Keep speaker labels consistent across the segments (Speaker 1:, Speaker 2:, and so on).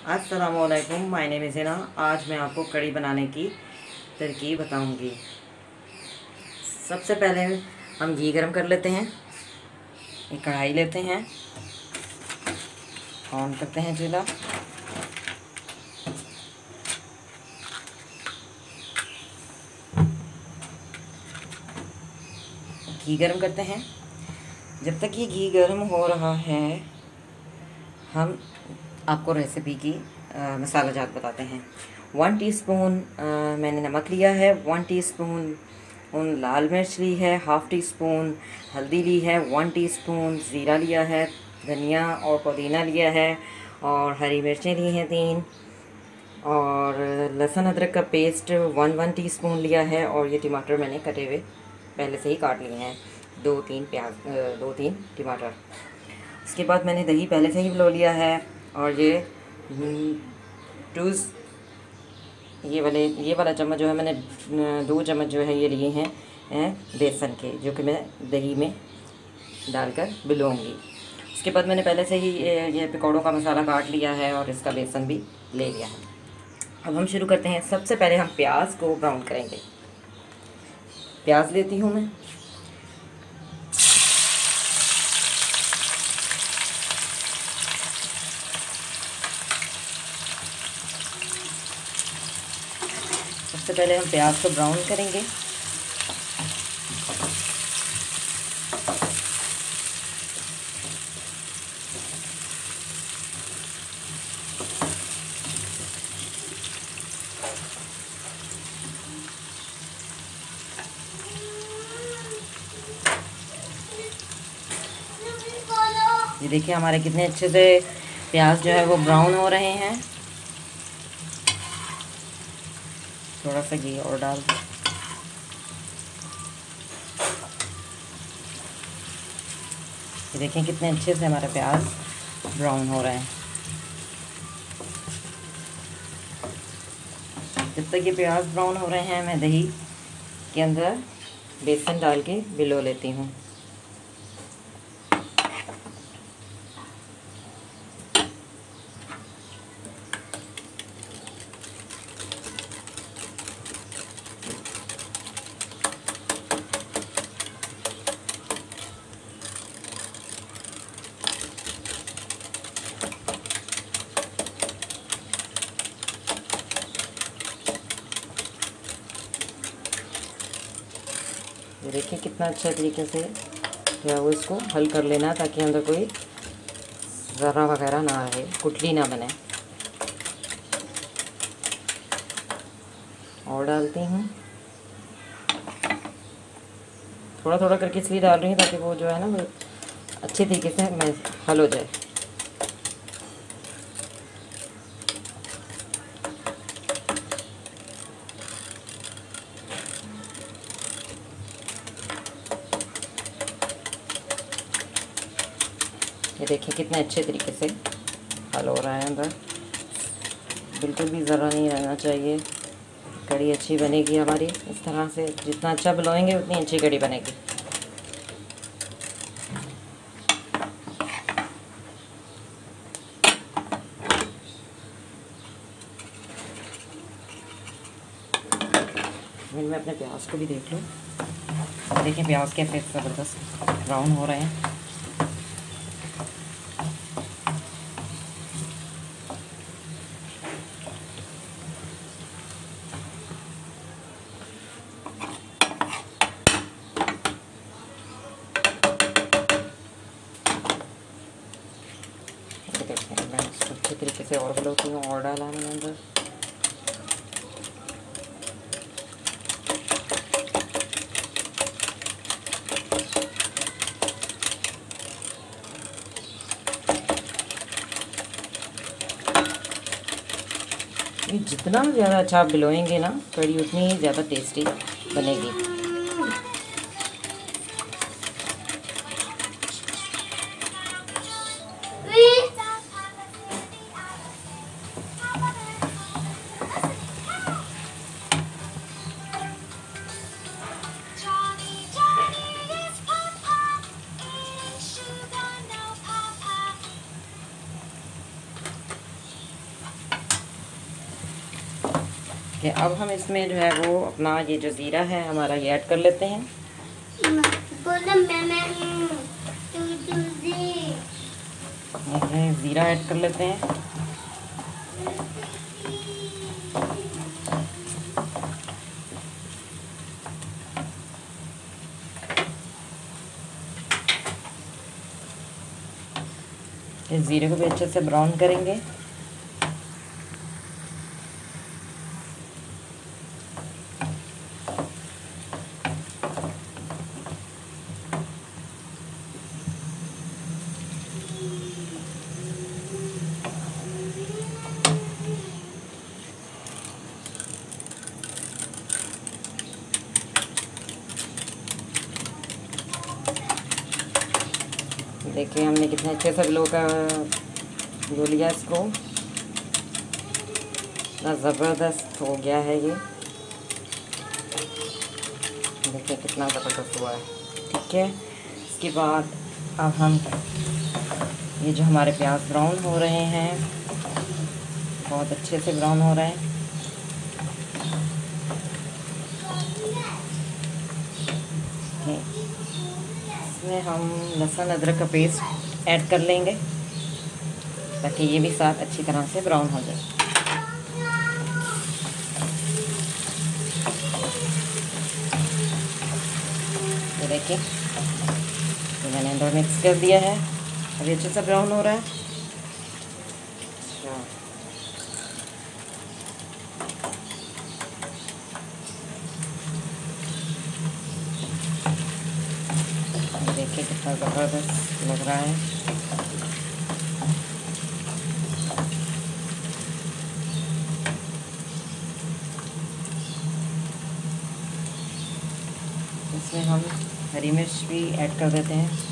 Speaker 1: अस्सलामुअलैकुम, my name is Hina. आज मैं आपको कड़ी बनाने की तरकीब बताऊंगी। सबसे पहले हम घी गरम कर लेते हैं। एक कढ़ाई लेते हैं, ऑन करते हैं चूल्हा। घी गरम करते हैं। जब तक ये घी गरम हो रहा है, हम आपको रेसिपी की मसाला जात बताते हैं। 1 टीस्पून मैंने नमक लिया है, 1 टीस्पून लाल मिर्च ली है, हाफ़ टी स्पून हल्दी ली है, 1 टीस्पून ज़ीरा लिया है, धनिया और पुदीना लिया है, और हरी मिर्चें ली हैं 3, और लहसुन अदरक का पेस्ट 1 टीस्पून लिया है। और ये टमाटर मैंने कटे हुए पहले से ही काट लिए हैं, 2-3 टमाटर। उसके बाद मैंने दही पहले से ही लो लिया है, और ये ये वाला चम्मच जो है, मैंने 2 चम्मच जो है ये लिए हैं बेसन के, जो कि मैं दही में डालकर भिगोऊंगी। उसके बाद मैंने पहले से ही ये पकौड़ों का मसाला काट लिया है और इसका बेसन भी ले लिया है। अब हम शुरू करते हैं। सबसे पहले हम प्याज को ब्राउन करेंगे। प्याज लेती हूँ मैं। सबसे पहले हम प्याज को ब्राउन करेंगे। ये देखिए हमारे कितने अच्छे से प्याज जो है वो ब्राउन हो रहे हैं। थोड़ा सा घी और डाल दें। ये देखें कितने अच्छे से हमारे प्याज ब्राउन हो रहे हैं। जब तक ये प्याज ब्राउन हो रहे हैं, मैं दही के अंदर बेसन डाल के भिगो लेती हूँ। ये देखिए कितना अच्छा तरीके से जो है वो इसको हल कर लेना, ताकि अंदर कोई ज़रा वगैरह ना रहे, गुठली ना बने। और डालती हूँ, थोड़ा थोड़ा करके इसलिए डाल रही हूँ ताकि वो जो है ना वो अच्छे तरीके से मैं हल हो जाए। ये देखिए कितने अच्छे तरीके से हल हो रहा है अंदर, बिल्कुल भी ज़रा नहीं रहना चाहिए। कड़ी अच्छी बनेगी हमारी इस तरह से। जितना अच्छा भिगोएंगे उतनी अच्छी कड़ी बनेगी। मैं अपने प्याज को भी देख लूँ। देखिए प्याज कैसे ज़बरदस्त ब्राउन हो रहे हैं। देखिए मैं इसको अच्छे तरीके से और भिगोती हूँ, और डाला मैंने अंदर। ये जितना ज़्यादा अच्छा आप भिगोएंगे ना, कड़ी उतनी ही ज़्यादा टेस्टी बनेगी। ओके, अब हम इसमें जो है वो अपना ये जो ज़ीरा है हमारा ये ऐड कर लेते हैं। ज़ीरा ऐड कर लेते हैं। इस ज़ीरे को भी अच्छे से ब्राउन करेंगे। देखिए हमने कितने अच्छे से लोगों का धो लिया इसको, इतना ज़बरदस्त हो गया है ये। देखिए कितना ज़बरदस्त हुआ है। ठीक है, इसके बाद अब हम ये जो हमारे प्याज ब्राउन हो रहे हैं, बहुत अच्छे से ब्राउन हो रहे हैं। इसमें हम लहसुन अदरक का पेस्ट ऐड कर लेंगे ताकि ये भी साथ अच्छी तरह से ब्राउन हो जाए। ये देखिए तो मैंने अंदर मिक्स कर दिया है, अभी अच्छे से ब्राउन हो रहा है। देखिए कितना ज़बरदस्त लग रहा है। इसमें हम हरी मिर्च भी ऐड कर देते हैं।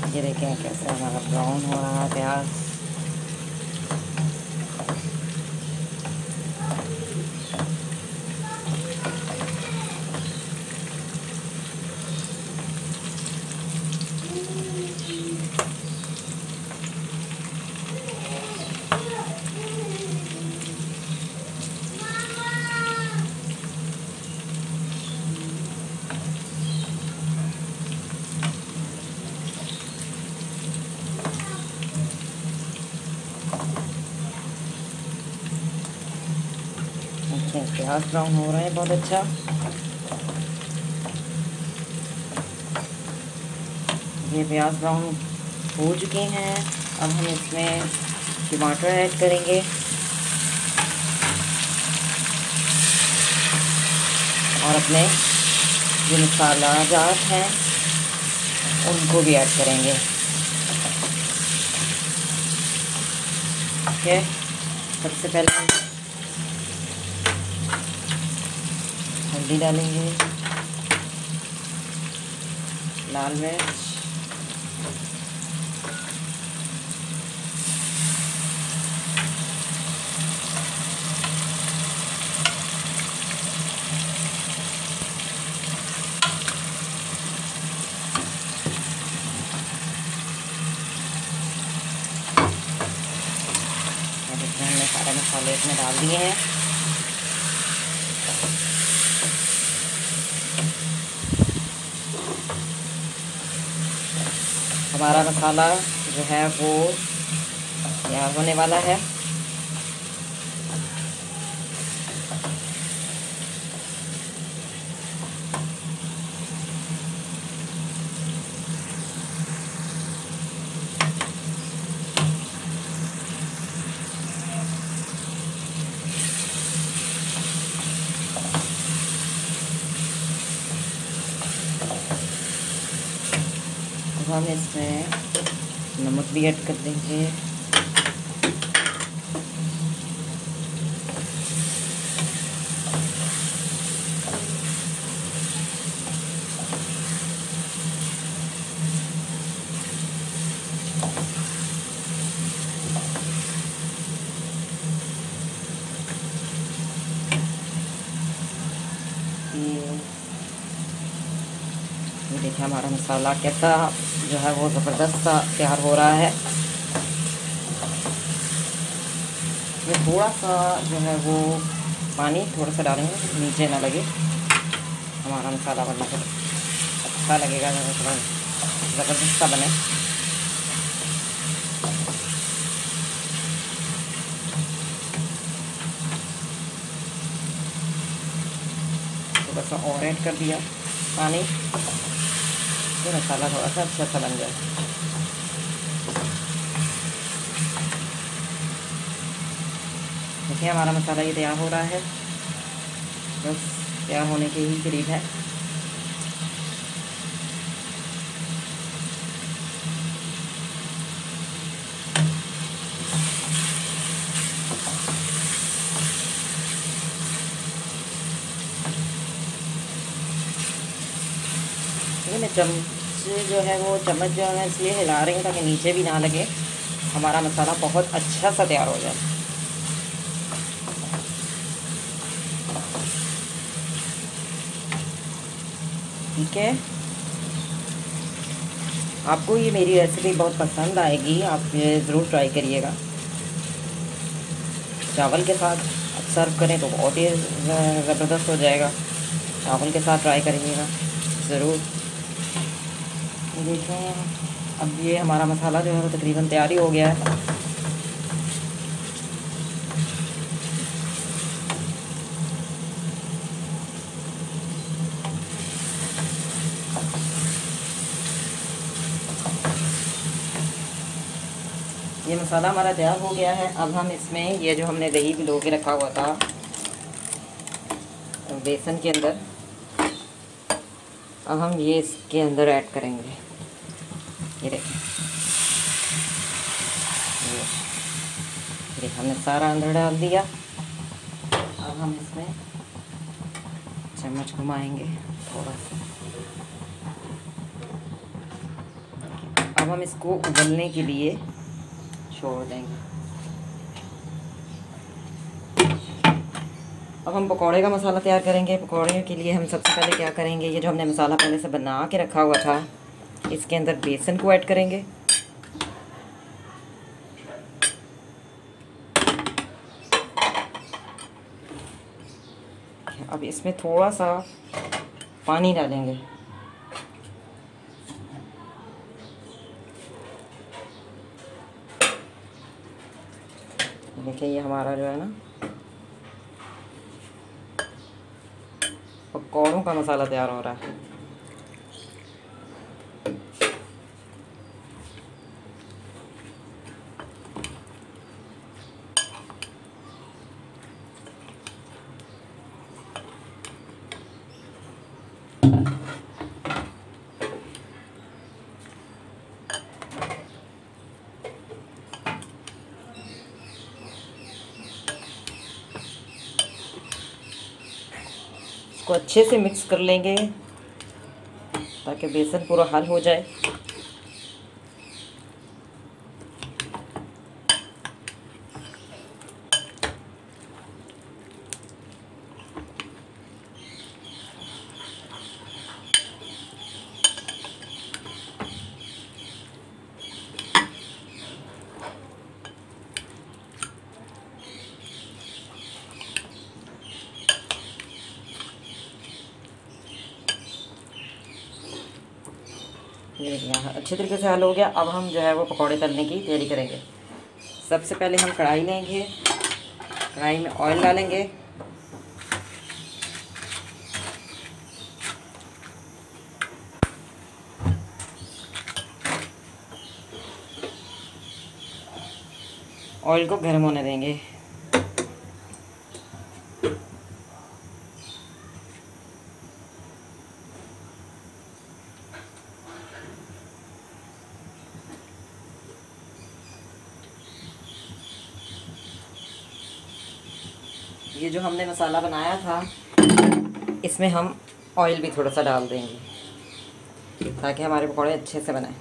Speaker 1: ये देखें कैसे हमारा ब्राउन हो रहा है प्याज। प्याज ब्राउन हो रहा है बहुत अच्छा। ये प्याज ब्राउन हो चुके हैं। अब हम इसमें टमाटर ऐड करेंगे और अपने जो मसाला जात हैं उनको भी ऐड करेंगे। ठीक है, सबसे पहले हल्दी डालेंगे, लाल मिर्च, और इसमें हमने सारे मसाले इसमें डाल दिए हैं। हमारा मसाला जो है वो तैयार होने वाला है। अब हम इसमें नमक भी ऐड कर देंगे। ये देखिए हमारा मसाला कैसा जो है वो ज़बरदस्त सा तैयार हो रहा है। ये थोड़ा सा जो है वो पानी थोड़ा सा डालेंगे नीचे ना लगे हमारा मसाला, वरना फिर अच्छा लगेगा, थोड़ा ज़बरदस्त सा बने। थोड़ा सा और ऐड कर दिया पानी, तो मसाला थोड़ा सा अच्छा सा बन जाए। देखिए हमारा मसाला ये तैयार हो रहा है, बस तैयार होने के ही करीब है। मैं चम्मच जो है वो चम्मच जो है इसलिए हिला रही हूँ ताकि नीचे भी ना लगे, हमारा मसाला बहुत अच्छा सा तैयार हो जाए। ठीक है, आपको ये मेरी रेसिपी बहुत पसंद आएगी, आप ये ज़रूर ट्राई करिएगा। चावल के साथ आप सर्व करें तो बहुत ही ज़बरदस्त हो जाएगा। चावल के साथ ट्राई करिएगा ज़रूर। देखें अब ये हमारा मसाला जो है वो तकरीबन तैयार ही हो गया है। ये मसाला हमारा तैयार हो गया है। अब हम इसमें ये जो हमने दही भिगो के रखा हुआ था बेसन के अंदर, अब हम ये इसके अंदर ऐड करेंगे। ये देखिए हमने सारा अंदर डाल दिया। अब हम इसमें चम्मच घुमाएंगे थोड़ा सा। अब हम इसको उबलने के लिए छोड़ देंगे। अब हम पकौड़े का मसाला तैयार करेंगे। पकौड़े के लिए हम सबसे पहले क्या करेंगे, ये जो हमने मसाला पहले से बना के रखा हुआ था इसके अंदर बेसन को ऐड करेंगे। अब इसमें थोड़ा सा पानी डालेंगे। देखिए ये हमारा जो है ना पकौड़ों का मसाला तैयार हो रहा है। इसको अच्छे से मिक्स कर लेंगे ताकि बेसन पूरा हल हो जाए। ये यहाँ अच्छे तरीके से हल हो गया। अब हम जो है वो पकौड़े तलने की तैयारी करेंगे। सबसे पहले हम कढ़ाई लेंगे, कढ़ाई में ऑयल डालेंगे। ऑयल को गर्म होने देंगे। ये जो हमने मसाला बनाया था इसमें हम ऑयल भी थोड़ा सा डाल देंगे ताकि हमारे पकौड़े अच्छे से बनाएं।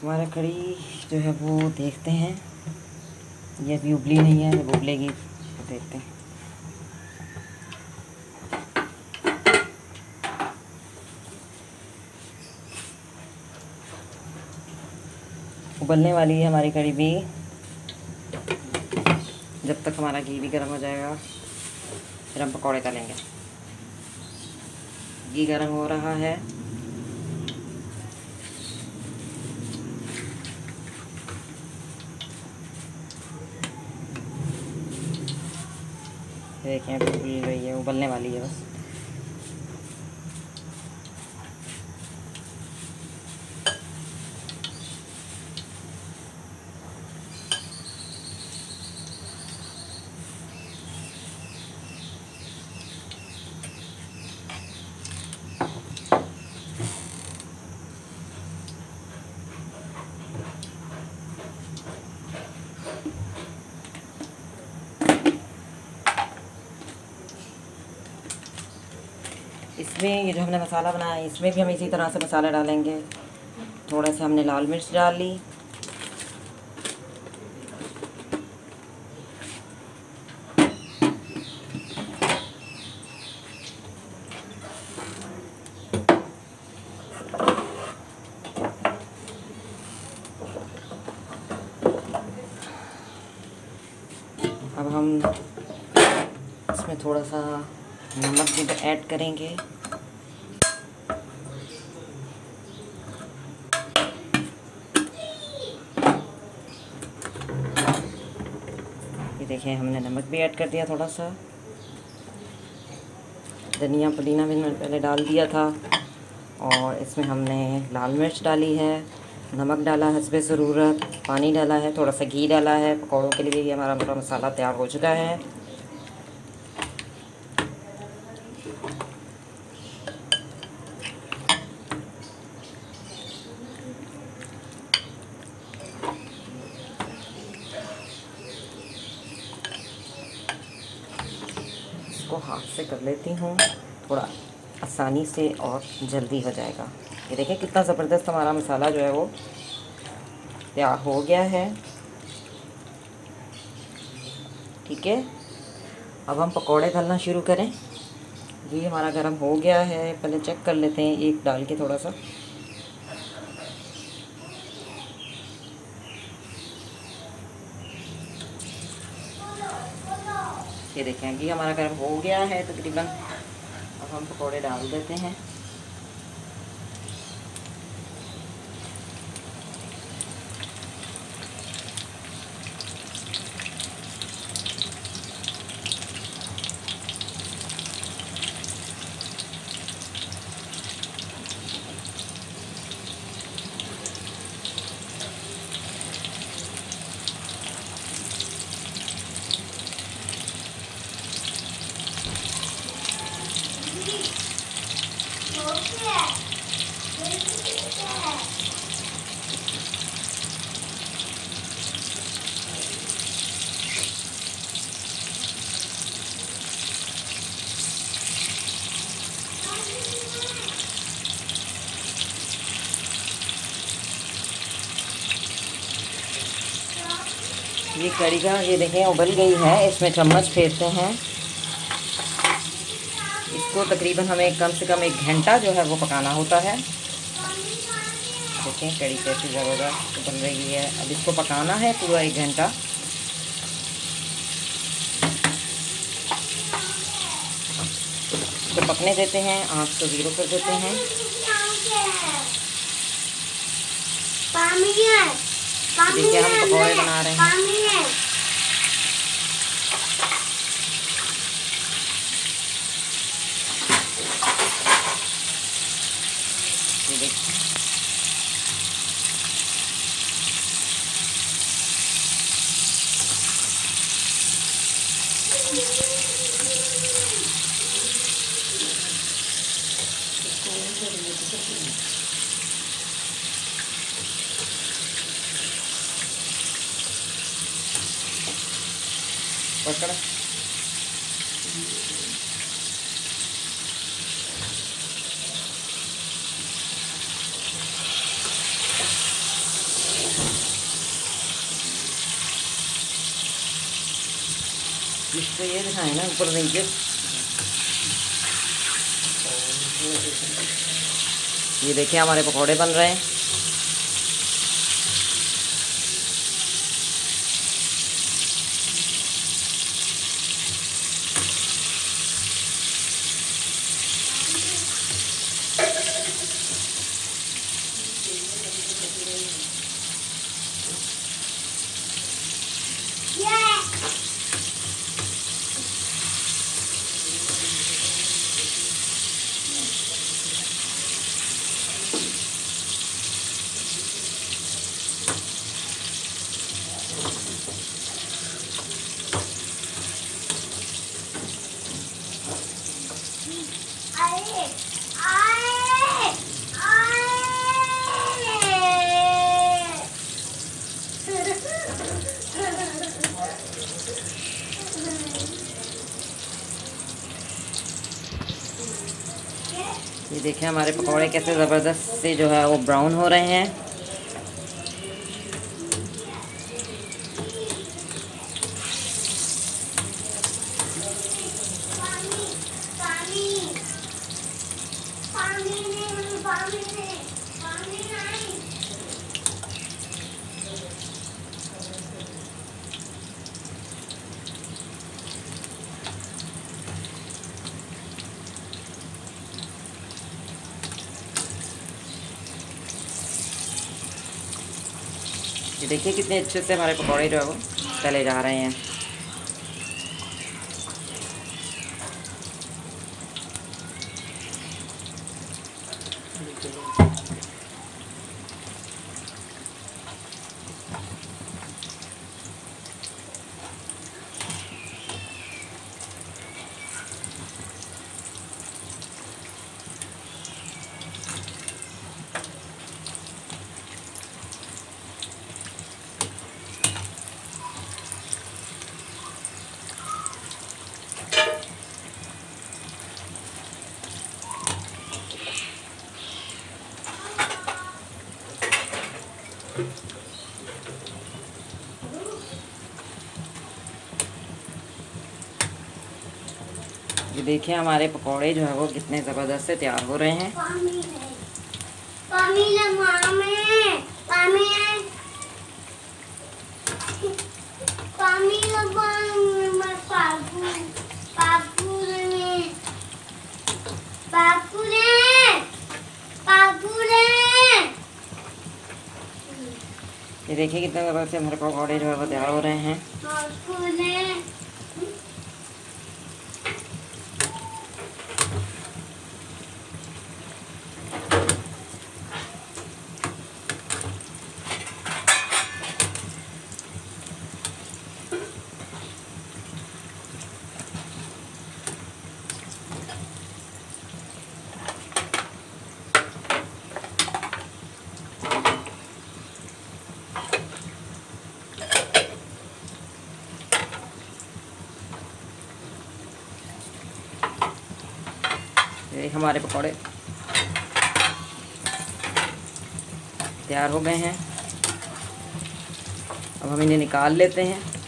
Speaker 1: हमारा कढ़ी जो है वो देखते हैं, ये अभी उबली नहीं है, जब उबलेगी तो देखते हैं। उबलने वाली है हमारी कढ़ी भी। जब तक हमारा घी भी गर्म हो जाएगा फिर हम पकौड़े तलेंगे। घी गर्म हो रहा है। देखें अभी उबल रही है, उबलने वाली है बस। इसमें ये जो हमने मसाला बनाया है इसमें भी हम इसी तरह से मसाला डालेंगे। थोड़ा सा हमने लाल मिर्च डाल ली, अब हम इसमें थोड़ा सा नमक भी ऐड करेंगे। ये देखें हमने नमक भी ऐड कर दिया थोड़ा सा। धनिया पुदीना भी मैंने पहले डाल दिया था। और इसमें हमने लाल मिर्च डाली है, नमक डाला है हस्बे ज़रूरत, पानी डाला है, थोड़ा सा घी डाला है। पकौड़ों के लिए ये हमारा पूरा मसाला तैयार हो चुका है। इसको हाथ से कर लेती हूँ, थोड़ा आसानी से और जल्दी हो जाएगा। ये देखें कितना ज़बरदस्त हमारा मसाला जो है वो तैयार हो गया है। ठीक है, अब हम पकौड़े तलना शुरू करें। घी हमारा गर्म हो गया है, पहले चेक कर लेते हैं एक डाल के थोड़ा सा। ये देखें घी हमारा गर्म हो गया है तकरीबन। अब हम पकौड़े डाल देते हैं। ये कढ़ी का ये देखें उबल गई है। इसमें चम्मच फेरते हैं। इसको तकरीबन हमें कम से कम 1 घंटा जो है वो पकाना होता है। देखें कढ़ी कैसी ज़बरदस्त बन रही है। अब इसको पकाना है पूरा 1 घंटा। इसको पकने देते हैं, आँच को 0 कर देते हैं। देखिए हम पकौड़े बना रहे हैं। देखिए पकड़। इसको ये दिखाए ना ऊपर नीचे। ये देखिए हमारे पकौड़े बन रहे हैं। ये देखिए हमारे पकौड़े कैसे ज़बरदस्त से जो है वो ब्राउन हो रहे हैं। ये देखिए कितने अच्छे से हमारे पकौड़े जो है वो तले जा रहे हैं। ये देखिए हमारे पकौड़े जो है वो कितने ज़बरदस्त से तैयार हो रहे हैं। ये देखिए कितने ज़बरदस्त से हमारे पकौड़े जो है वो तैयार हो रहे हैं। ये हमारे पकौड़े तैयार हो गए हैं। अब हम इन्हें निकाल लेते हैं।